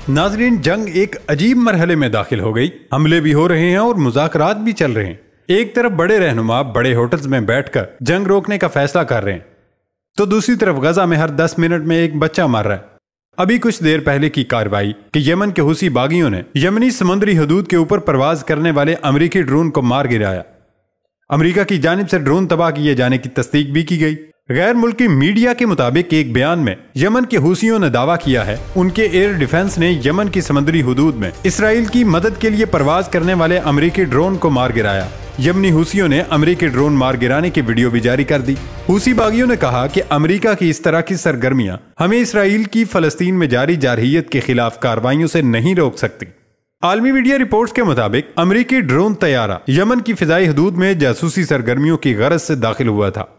नाजरीन, जंग एक अजीब मरहले में दाखिल हो गई। हमले भी हो रहे हैं और मुज़ाकरात भी चल रहे हैं। एक तरफ बड़े रहनुमा बड़े होटल्स में बैठकर जंग रोकने का फैसला कर रहे हैं, तो दूसरी तरफ गजा में हर 10 मिनट में एक बच्चा मर रहा है। अभी कुछ देर पहले की कार्रवाई कि यमन के हुसी बागियों ने यमनी समुद्री हदूद के ऊपर परवाज करने वाले अमरीकी ड्रोन को मार गिराया। अमरीका की जानिब से ड्रोन तबाह किए जाने की तस्दीक भी की गई। गैर मुल्की मीडिया के मुताबिक एक बयान में यमन के हुसियों ने दावा किया है उनके एयर डिफेंस ने यमन की समुद्री हुदूद में इसराइल की मदद के लिए परवाज करने वाले अमरीकी ड्रोन को मार गिराया। यमनी हुसियों ने अमरीकी ड्रोन मार गिराने की वीडियो भी जारी कर दी। हुसी बागियों ने कहा कि अमरीका की इस तरह की सरगर्मियां हमें इसराइल की फलस्तीन में जारी जारहियत के खिलाफ कार्रवाइयों से नहीं रोक सकती। आलमी मीडिया रिपोर्ट्स के मुताबिक अमरीकी ड्रोन तैयारा यमन की फिजाई हदूद में जासूसी सरगर्मियों की गरज से दाखिल हुआ था।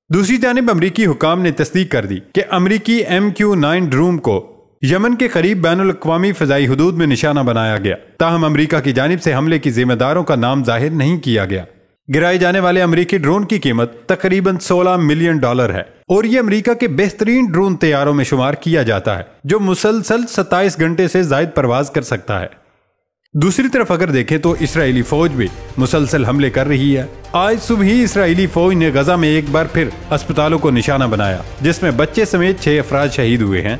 दूसरी जानिब अमरीकी हुकाम ने तस्दीक कर दी कि अमरीकी MQ-9 ड्रोन को यमन के करीब बैनुल अक़वामी फ़िज़ाई हुदूद में निशाना बनाया गया। ताहम अमरीका की जानिब से हमले की जिम्मेदारों का नाम जाहिर नहीं किया गया। गिराए जाने वाले अमरीकी ड्रोन की कीमत तकरीबन $16 मिलियन है और ये अमरीका के बेहतरीन ड्रोन तैयारों में शुमार किया जाता है जो मुसलसल 27 घंटे से जायद परवाज कर सकता है। दूसरी तरफ अगर देखें तो इसराइली फौज भी मुसलसल हमले कर रही है। आज सुबह ही इसराइली फौज ने गजा में एक बार फिर अस्पतालों को निशाना बनाया, जिसमें बच्चे समेत 6 अफराद शहीद हुए हैं।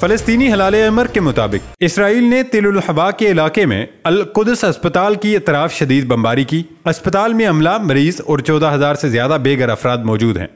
फलस्तीनी हलाले अमर के मुताबिक इसराइल ने तिल हवा के इलाके में अल कुदस अस्पताल की अतराफ शदीद बमबारी की। अस्पताल में अमला, मरीज और 14,000 से ज्यादा बेघर अफराद मौजूद हैं।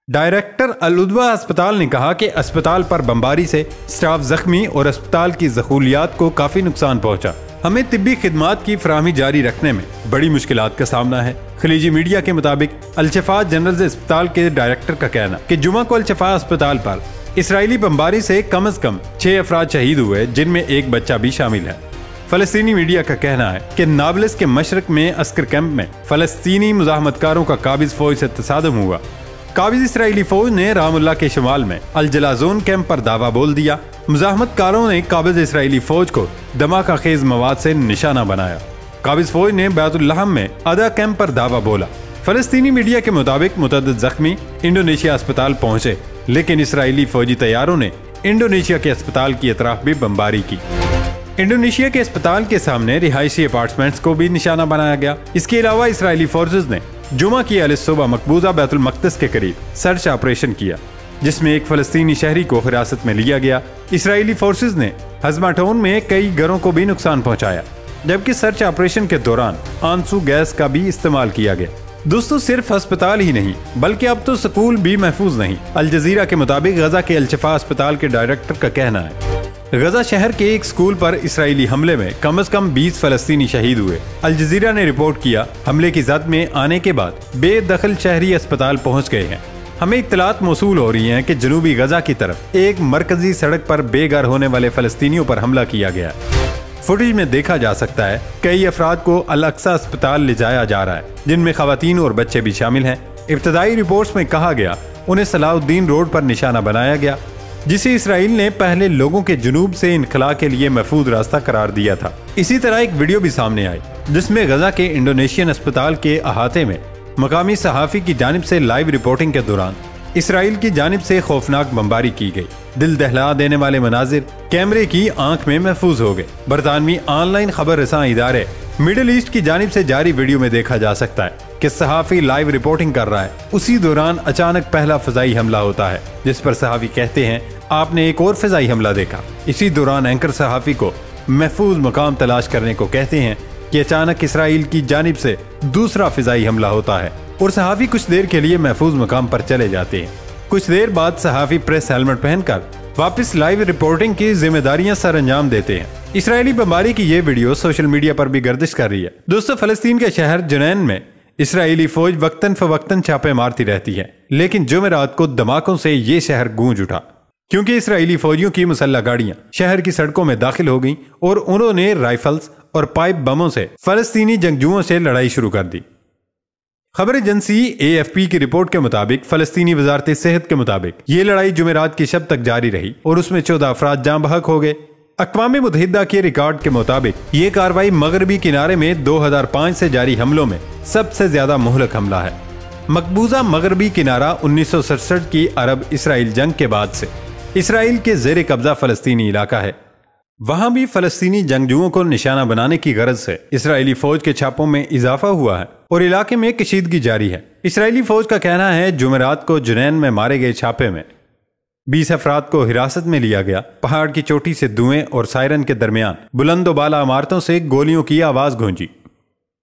डायरेक्टर अल-उद्वा अस्पताल ने कहा कि अस्पताल पर बमबारी से स्टाफ जख्मी और अस्पताल की ज़ख़ूलियात को काफी नुकसान पहुंचा। हमें तिब्बी खिदमात की फराहमी जारी रखने में बड़ी मुश्किलात का सामना है। खलीजी मीडिया के मुताबिक अल-शफा जनरल अस्पताल के डायरेक्टर का कहना कि जुमा को अल-शफा अस्पताल पर इसराइली बमबारी से कम 6 अफराद शहीद हुए, जिनमें एक बच्चा भी शामिल है। फलस्तीनी मीडिया का कहना है कि नाबलिस के मशरक में अस्कर कैंप में फलस्तीनी मुजाहमतकारों का काबिज फौज से तसादम हुआ। काबिज इसराइली फौज ने रामुल्ला के शुमाल में अल जलाजोन कैंप पर दावा बोल दिया। मुजाहमतकारों ने काबिज इसराइली फौज को धमाका खेज मवाद से निशाना बनाया। काबिज फौज ने बैतुल लहम में अदा कैंप पर दावा बोला। फलस्तीनी मीडिया के मुताबिक मुतअद्दिद जख्मी इंडोनेशिया अस्पताल पहुंचे, लेकिन इसराइली फौजी तैयारों ने इंडोनेशिया के अस्पताल की अतराफ भी बमबारी की। इंडोनेशिया के अस्पताल के सामने रिहायशी अपार्टमेंट्स को भी निशाना बनाया गया। इसके अलावा इसराइली फोर्सेज ने जुमा की सुबह मकबूजा बैतुल मक़दिस के करीब सर्च ऑपरेशन किया, जिसमें एक फलस्तीनी शहरी को हिरासत में लिया गया। इसराइली फोर्सेज ने हज़माटोन में कई घरों को भी नुकसान पहुंचाया, जबकि सर्च ऑपरेशन के दौरान आंसू गैस का भी इस्तेमाल किया गया। दोस्तों, सिर्फ अस्पताल ही नहीं बल्कि अब तो स्कूल भी महफूज नहीं। अल जजीरा के मुताबिक गजा के अल-शफा अस्पताल के डायरेक्टर का कहना है गजा शहर के एक स्कूल पर इसराइली हमले में कम से कम 20 फलस्तीनी शहीद हुए। अल जजीरा ने रिपोर्ट किया, हमले की जद में आने के बाद बेदखल शहरी अस्पताल पहुंच गए हैं। हमें इत्तलात मौसूल हो रही हैं कि जनूबी गजा की तरफ एक मरकजी सड़क पर बेघर होने वाले फलस्तीनियों पर हमला किया गया। फुटेज में देखा जा सकता है कई अफराद को अल अक्सा अस्पताल ले जाया जा रहा है, जिनमें खवातीन और बच्चे भी शामिल हैं। इब्तदाई रिपोर्ट्स में कहा गया उन्हें सलाहुद्दीन रोड पर निशाना बनाया गया, जिसे इसराइल ने पहले लोगों के जुनूब से इनखला के लिए महफूज रास्ता करार दिया था। इसी तरह एक वीडियो भी सामने आई जिसमें गजा के इंडोनेशियन अस्पताल के अहाते में मकामी सहाफ़ी की जानिब से लाइव रिपोर्टिंग के दौरान इसराइल की जानिब से खौफनाक बमबारी की गई। दिल दहला देने वाले मनाजिर कैमरे की आंख में महफूज हो गए। बरतानवी ऑनलाइन खबर रसां इदारे मिडिल ईस्ट की जानिब से जारी वीडियो में देखा जा सकता है कि सहाफ़ी लाइव रिपोर्टिंग कर रहा है। उसी दौरान अचानक पहला फ़िज़ाई हमला होता है, जिस पर सहाफ़ी कहते हैं आपने एक और फ़िज़ाई हमला देखा। इसी दौरान एंकर सहाफ़ी को महफूज मकाम तलाश करने को कहते हैं कि अचानक इसराइल की जानिब से दूसरा फ़िज़ाई हमला होता है और सहाफ़ी कुछ देर के लिए महफूज मकाम पर चले जाते हैं। कुछ देर बाद सहाफ़ी प्रेस हेलमेट पहनकर वापस लाइव रिपोर्टिंग की जिम्मेदारियां सर अंजाम देते हैं। इसराइली बमबारी की ये वीडियो सोशल मीडिया पर भी गर्दिश कर रही है। दोस्तों, फलस्तीन के शहर जुनैन में इसराइली फौज वक्तन फवक्तन छापे मारती रहती है, लेकिन जुमेरात को धमाकों से ये शहर गूंज उठा, क्योंकि इसराइली फौजियों की मुसल्लह गाड़ियां शहर की सड़कों में दाखिल हो गईं और उन्होंने राइफल्स और पाइप बमों से फलस्तीनी जंगजुओं से लड़ाई शुरू कर दी। खबर एजेंसी AFP की रिपोर्ट के मुताबिक फलस्तीनी वजारत सेहत के मुताबिक ये लड़ाई जुमेरात की शब तक जारी रही और उसमें 14 अफराद जाँ बहक हो गए। अक़वाम मुत्तहिदा के रिकॉर्ड के मुताबिक ये कार्रवाई मगरबी किनारे में 2005 से जारी हमलों में सबसे ज्यादा मुहलक हमला है। मकबूजा मगरबी किनारा 1967 की अरब इसराइल जंग के बाद से इसराइल के जेर कब्जा फलस्तीनी इलाका है। वहां भी फलस्तीनी जंगजुओं को निशाना बनाने की गरज से इसराइली फौज के छापों में इजाफा हुआ है और इलाके में कशीदगी जारी है। इसराइली फौज का कहना है जुमेरात को जुनैन में मारे गए छापे में 20 अफराद को हिरासत में लिया गया। पहाड़ की चोटी से धुएं और सायरन के दरमियान बुलंदोबाला इमारतों से गोलियों की आवाज गूंजी।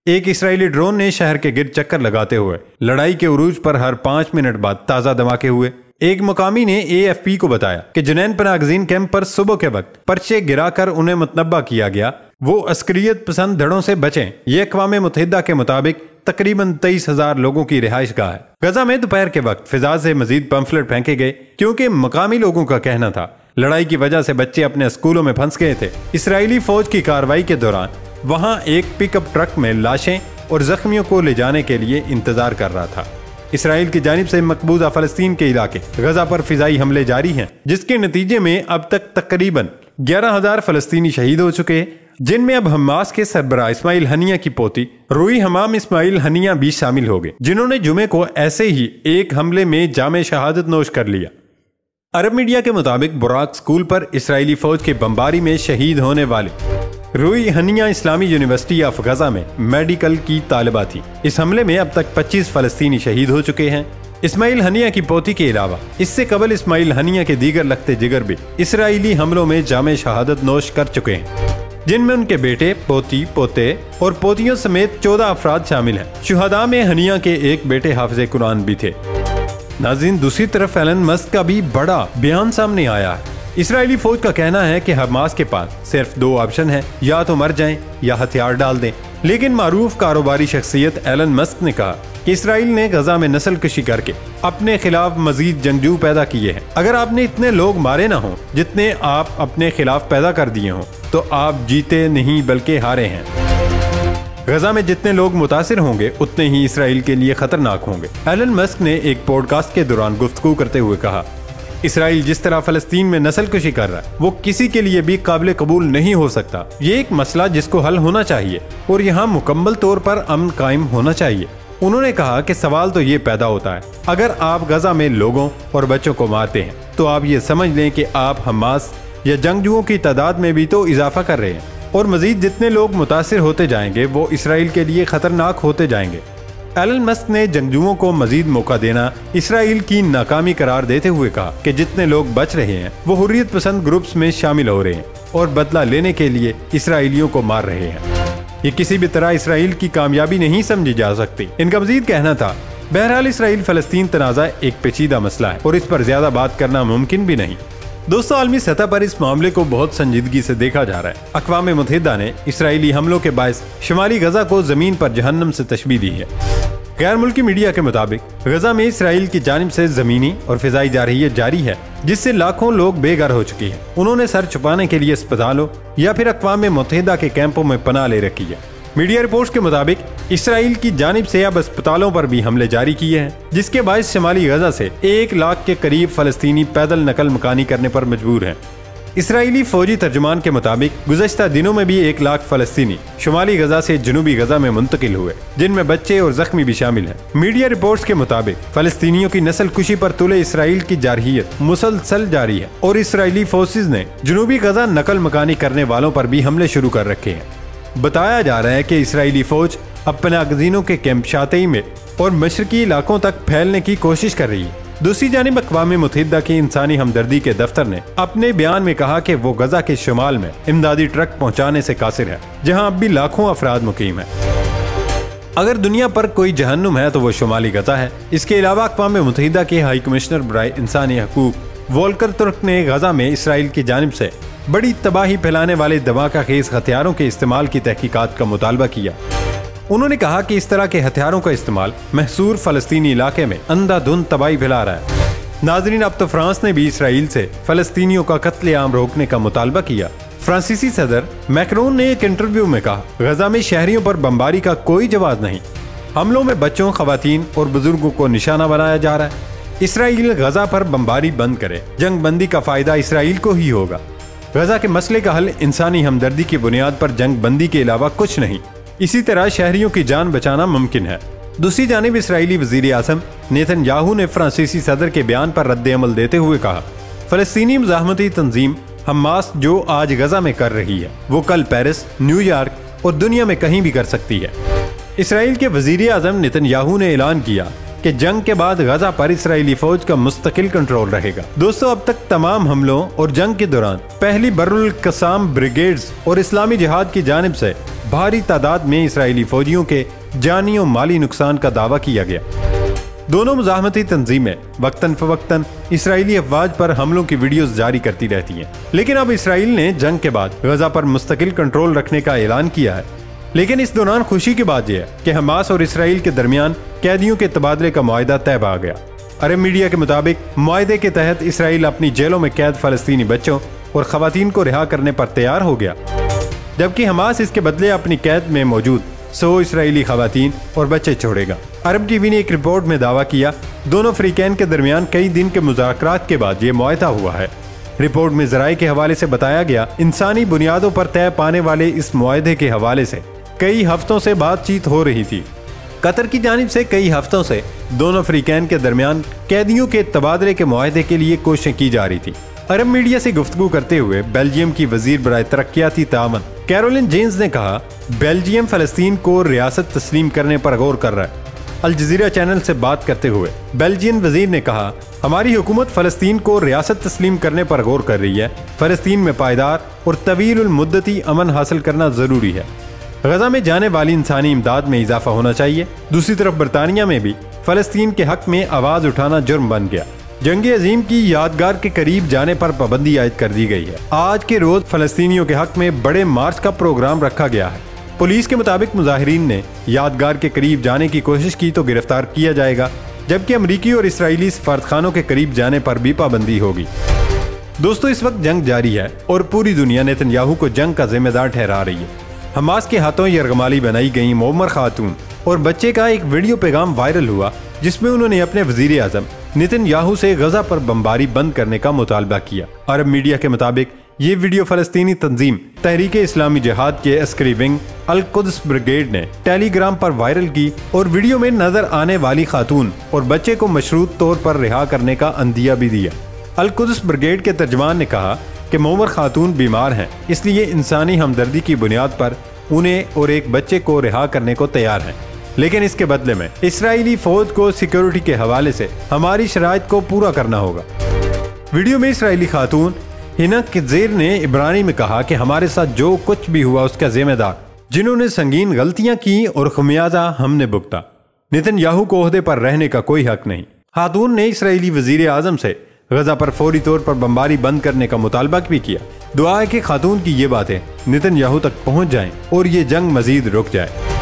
एक इसराइली ड्रोन ने शहर के गिर्द चक्कर लगाते हुए लड़ाई के उरूज पर हर 5 मिनट बाद ताजा धमाके हुए। एक मुकामी ने AFP को बताया कि जुनैन पनागज़ीन कैंप पर सुबह के वक्त पर्चे गिराकर उन्हें मुतनब्बा किया गया वो अस्करियत पसंद धड़ों से बचें। ये अक़वाम मुत्तहिदा के मुताबिक तकरीबन 23,000 लोगों की रिहाइश गाह है। गजा में दोपहर के वक्त फिजा से मजीद पंफलेट फेंके गए क्योंकि मकामी लोगों का कहना था लड़ाई की वजह से बच्चे अपने स्कूलों में फंस गए थे। इसराइली फौज की कार्रवाई के दौरान वहां एक पिकअप ट्रक में लाशें और जख्मियों को ले जाने के लिए इंतजार कर रहा था। इसराइल की जानिब से मकबूजा फलस्तीन के इलाके गजा पर फिजाई हमले जारी हैं, जिसके नतीजे में अब तक तकरीबन 11,000 फलस्तीनी शहीद हो चुके हैं, जिनमें अब हमास के सरबराह इस्माइल हनिया की पोती रूई हमाम इस्माइल हनिया भी शामिल हो गए, जिन्होंने जुमे को ऐसे ही एक हमले में जामे शहादत नोश कर लिया। अरब मीडिया के मुताबिक बुराक स्कूल पर इसराइली फौज के बमबारी में शहीद होने वाले रूई हनिया इस्लामी यूनिवर्सिटी ऑफ गजा में मेडिकल की तालिबा थी। इस हमले में अब तक 25 फलस्तीनी शहीद हो चुके हैं। इस्माइल हनिया की पोती के अलावा इससे कबल इस्माइल हनिया के दीगर लखते जिगर भी इसराइली हमलों में जामे शहादत नोश कर चुके हैं, जिनमें उनके बेटे, पोती, पोते और पोतियों समेत 14 अफराद शामिल हैं। शुहदा में हनिया के एक बेटे हाफिज कुरान भी थे। नाज़रीन, दूसरी तरफ एलन मस्क का भी बड़ा बयान सामने आया है। इसराइली फौज का कहना है कि हमास के पास सिर्फ 2 ऑप्शन है, या तो मर जाएं या हथियार डाल दें। लेकिन मारूफ कारोबारी शख्सियत एलन मस्क ने कहा कि इसराइल ने गजा में नस्ल कशी करके अपने खिलाफ मजीद जंगजू पैदा किए हैं। अगर आपने इतने लोग मारे ना हो जितने आप अपने खिलाफ पैदा कर दिए हों तो आप जीते नहीं बल्कि हारे हैं। गजा में जितने लोग मुतासिर होंगे उतने ही इसराइल के लिए खतरनाक होंगे। एलन मस्क ने एक पॉडकास्ट के दौरान गुफ्तगू करते हुए कहा, इसराइल जिस तरह फलस्तीन में नस्ल कशी कर रहा है वो किसी के लिए भी काबिल कबूल नहीं हो सकता। ये एक मसला जिसको हल होना चाहिए और यहाँ मुकम्मल तौर पर अमन कायम होना चाहिए। उन्होंने कहा कि सवाल तो ये पैदा होता है, अगर आप गजा में लोगों और बच्चों को मारते हैं तो आप ये समझ लें कि आप हमास या जंगजुओं की तादाद में भी तो इजाफा कर रहे हैं और मजीद जितने लोग मुतासिर होते जाएंगे वो इसराइल के लिए खतरनाक होते जाएंगे। एलन मस्क ने जंगजुओं को मजीद मौका देना इसराइल की नाकामी करार देते हुए कहा कि जितने लोग बच रहे हैं वो हुर्रियत पसंद ग्रुप्स में शामिल हो रहे हैं और बदला लेने के लिए इसराइलियों को मार रहे हैं। ये किसी भी तरह इसराइल की कामयाबी नहीं समझी जा सकती। इनका मजीद कहना था, बहरहाल इसराइल फलस्तीन तनाज़ा एक पेचीदा मसला है और इस पर ज्यादा बात करना मुमकिन भी नहीं। दोस्तों, आलमी सतह पर इस मामले को बहुत संजीदगी से देखा जा रहा है। अक़वाम मुत्तहिदा ने इसराइली हमलों के बायस शुमाली गजा को जमीन पर जहन्नम से तशबीह दी है। गैर मुल्की मीडिया के मुताबिक गजा में इसराइल की जानिब से जमीनी और फिजाई जारहियत जारी है, जिससे लाखों लोग बेघर हो चुके हैं। उन्होंने सर छुपाने के लिए अस्पतालों या फिर अक़वाम मुत्तहिदा के कैंपों में पनाह ले रखी है। मीडिया रिपोर्ट्स के मुताबिक इसराइल की जानिब से अब अस्पतालों पर भी हमले जारी किए हैं, जिसके बायस शुमाली गजा से 1 लाख के करीब फलस्तीनी पैदल नकल मकानी करने पर मजबूर हैं। इसराइली फौजी तर्जुमान के मुताबिक गुज़श्ता दिनों में भी 1 लाख फलस्तीनी शुमाली गजा से जनूबी गजा में मुंतकिल हुए, जिनमें बच्चे और जख्मी भी शामिल हैं। मीडिया रिपोर्ट्स के मुताबिक फलस्तीनियों की नस्ल कुशी पर तुले इसराइल की जारहियत मुसलसल जारी है और इसराइली फोर्सेज ने जनूबी गजा नकल मकानी करने वालों पर भी हमले शुरू कर रखे हैं। बताया जा रहा है कि इसराइली फौज अब पनागज़ीनों के कैंप शातई में और मशरकी इलाकों तक फैलने की कोशिश कर रही है। दूसरी जानिब अक़वाम मुत्तहिदा की इंसानी हमदर्दी के दफ्तर ने अपने बयान में कहा कि वो गजा के शुमाल में इमदादी ट्रक पहुंचाने से कासिर है, जहां अब भी लाखों अफराद मुकीम है। अगर दुनिया पर कोई जहन्नुम है तो वो शुमाली गजा है। इसके अलावा अक़वाम मुत्तहिदा के हाई कमिश्नर बराए इंसानी हकूक वोल्कर तुर्क ने गजा में इसराइल की जानिब से बड़ी तबाही फैलाने वाले धमाका-खेज़ हथियारों के इस्तेमाल की तहकीकात का मुतालबा किया। उन्होंने कहा कि इस तरह के हथियारों का इस्तेमाल महसूर फलस्तीनी इलाके में अंधाधुंध तबाही फैला रहा है। नाजरीन, अब तो फ्रांस ने भी इसराइल से फलस्तीनियों का कत्लेआम रोकने का मुतालबा किया। फ्रांसीसी सदर मैक्रोन ने एक इंटरव्यू में कहा, गजा में शहरियों पर बमबारी का कोई जवाब नहीं। हमलों में बच्चों, खवातीन और बुजुर्गों को निशाना बनाया जा रहा है। इसराइल गजा पर बमबारी बंद करे, जंग बंदी का फायदा इसराइल को ही होगा। गजा के मसले का हल इंसानी हमदर्दी की बुनियाद पर जंग बंदी के अलावा कुछ नहीं। इसी तरह शहरियों की जान बचाना मुमकिन है। दूसरी जानिब इसराइली वजीर आज़म नेतन्याहू ने फ्रांसीसी सदर के बयान पर रद्द अमल देते हुए कहा, फलस्तीनी मुज़ाहमती तंजीम हमास जो आज गजा में कर रही है वो कल पेरिस, न्यूयॉर्क और दुनिया में कहीं भी कर सकती है। इसराइल के वजीर आज़म नेतन्याहू ने ऐलान किया कि जंग के बाद गजा पर इसराइली फौज का मुस्तकिल कंट्रोल रहेगा। दोस्तों, अब तक तमाम हमलों और जंग के दौरान पहली बरुल कसाम ब्रिगेड्स और इस्लामी जिहाद की जानिब से भारी तादाद में इसराइली फौजियों के जानी और माली नुकसान का दावा किया गया। दोनों मुज़ाहमती तंजीमें वक्तन फवक्तन इसराइली अफवाज पर हमलों की वीडियोस जारी करती रहती हैं, लेकिन अब इसराइल ने जंग के बाद गजा पर मुस्तकिल कंट्रोल रखने का ऐलान किया है। लेकिन इस दौरान खुशी की बात यह है कि हमास और इसराइल के दरमियान कैदियों के तबादले का मुआहदा तय पा गया। अरब मीडिया के मुताबिक मुआहदे के तहत इसराइल अपनी जेलों में कैद फलस्तीनी बच्चों और खवातीन को रिहा करने पर तैयार हो गया, जबकि हमास इसके बदले अपनी कैद में मौजूद 100 इसराइली खवातीन और बच्चे छोड़ेगा। अरब टीवी ने एक रिपोर्ट में दावा किया, दोनों फ्रीकैन के दरमियान कई दिन के मुज़ाकरात के बाद ये मुआहदा हुआ है। रिपोर्ट में ज़राए के हवाले से बताया गया, इंसानी बुनियादों पर तय पाने वाले इस मुआहदे के हवाले से कई हफ्तों से बातचीत हो रही थी। कतर की जानिब से कई हफ्तों से दोनों फ्रीकैन के दरमियान कैदियों के तबादले के मुआहदे के लिए कोशिशें की जा रही थी। अरब मीडिया से गुफ्तगू करते हुए बेल्जियम की वजीर बराए तरक्याती तावन कैरोलिन जेन्स ने कहा, बेल्जियम फलस्तीन को रियासत तस्लीम करने पर गौर कर रहा है। अल जजीरा चैनल से बात करते हुए बेल्जियन वजीर ने कहा, हमारी हुकूमत फलस्तीन को रियासत तस्लीम करने पर गौर कर रही है। फलस्तीन में पायदार और तवील मुद्दती अमन हासिल करना जरूरी है। गजा में जाने वाली इंसानी इमदाद में इजाफा होना चाहिए। दूसरी तरफ बरतानिया में भी फलस्तीन के हक में आवाज उठाना जुर्म बन गया। जंग अजीम की यादगार के करीब जाने पर पाबंदी आयद कर दी गई है। आज के रोज फलस्तीनियों के हक में बड़े मार्च का प्रोग्राम रखा गया है। पुलिस के मुताबिक मुजाहिरीन ने यादगार के करीब जाने की कोशिश की तो गिरफ्तार किया जाएगा, जबकि अमरीकी और इसराइली सफारतखानों के करीब जाने पर भी पाबंदी होगी। दोस्तों, इस वक्त जंग जारी है और पूरी दुनिया नेतन्याहू को जंग का जिम्मेदार ठहरा रही है। हमास के हाथों यरगमाली बनाई गई मोमर खातून और बच्चे का एक वीडियो पैगाम वायरल हुआ, जिसमें उन्होंने अपने वजीर आज़म नेतन्याहू से गजा पर बमबारी बंद करने का मुतालबा किया। अरब मीडिया के मुताबिक ये वीडियो फलस्तीनी तंजीम तहरीक इस्लामी जिहाद के अस्करी विंग अल कुद्स ब्रिगेड ने टेलीग्राम पर वायरल की और वीडियो में नजर आने वाली खातून और बच्चे को मशरूत तौर पर रिहा करने का अंदिया भी दिया। अल कुद्स ब्रिगेड के तर्जमान ने कहा कि मोमर खातून बीमार हैं, इसलिए इंसानी हमदर्दी की बुनियाद पर उन्हें और एक बच्चे को रिहा करने को तैयार हैं, लेकिन इसके बदले में इसराइली फौज को सिक्योरिटी के हवाले से हमारी शराइत को पूरा करना होगा। वीडियो में इसराइली खातून हिना किज़ेर ने इब्रानी में कहा कि हमारे साथ जो कुछ भी हुआ उसका जिम्मेदार जिन्होंने संगीन गलतियां की और खमियाजा हमने भुगता। नेतन्याहू को ओहदे पर रहने का कोई हक नहीं। खातून ने इसराइली वजीर आज़म से गजा पर फौरी तौर पर बमबारी बंद करने का मुतालबा भी किया। दुआ है कि खातून की ये बातें नेतन्याहू तक पहुंच जाएं और ये जंग मजीद रुक जाए।